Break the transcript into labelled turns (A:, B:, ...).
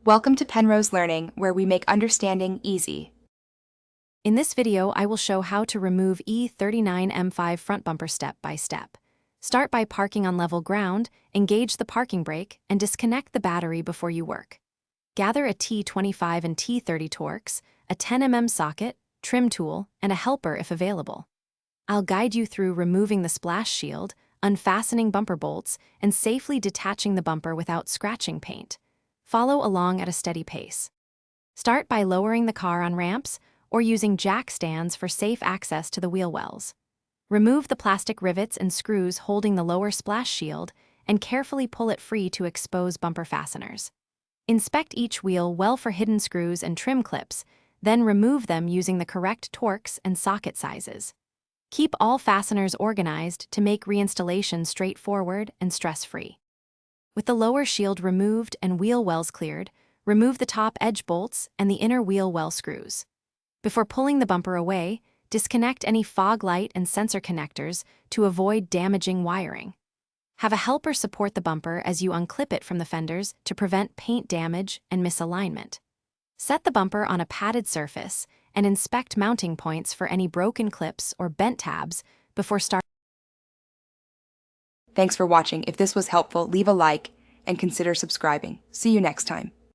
A: Welcome to Penrose Learning, where we make understanding easy.
B: In this video, I will show how to remove E39 M5 front bumper step by step. Start by parking on level ground, engage the parking brake, and disconnect the battery before you work. Gather a T25 and T30 Torx, a 10 mm socket, trim tool, and a helper if available. I'll guide you through removing the splash shield, unfastening bumper bolts, and safely detaching the bumper without scratching paint. Follow along at a steady pace. Start by lowering the car on ramps or using jack stands for safe access to the wheel wells. Remove the plastic rivets and screws holding the lower splash shield and carefully pull it free to expose bumper fasteners. Inspect each wheel well for hidden screws and trim clips, then remove them using the correct Torx and socket sizes. Keep all fasteners organized to make reinstallation straightforward and stress-free. With the lower shield removed and wheel wells cleared, remove the top edge bolts and the inner wheel well screws. Before pulling the bumper away, disconnect any fog light and sensor connectors to avoid damaging wiring. Have a helper support the bumper as you unclip it from the fenders to prevent paint damage and misalignment. Set the bumper on a padded surface and inspect mounting points for any broken clips or bent tabs before starting.
A: Thanks for watching. If this was helpful, leave a like and consider subscribing. See you next time.